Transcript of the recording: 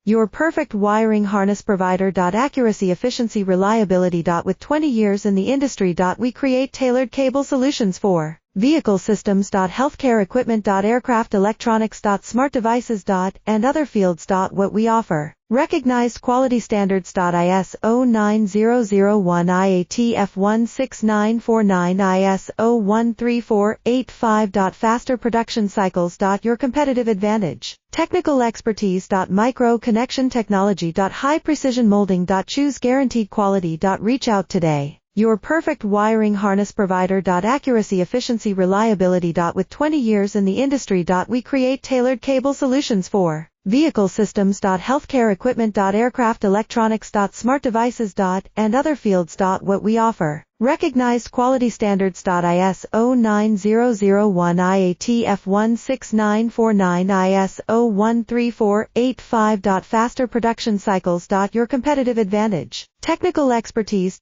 Your perfect wiring harness provider. Accuracy, efficiency, reliability. With 20 years in the industry. We create tailored cable solutions for vehicle systems. Healthcare equipment. Aircraft electronics. Smart devices. And other fields. What we offer. Recognized quality standards. ISO 9001 IATF 16949 ISO 13485. Faster production cycles. Your competitive advantage. Technical expertise. Micro connection technology. High precision molding. Choose guaranteed quality. Reach out today. Your perfect wiring harness provider. Accuracy, efficiency, reliability. With 20 years in the industry. We create tailored cable solutions for vehicle systems. Healthcare equipment. Aircraft electronics. Smart devices. And other fields. What we offer. Recognized quality standards. ISO 9001 IATF 16949 ISO 13485. Faster production cycles. Your competitive advantage. Technical expertise.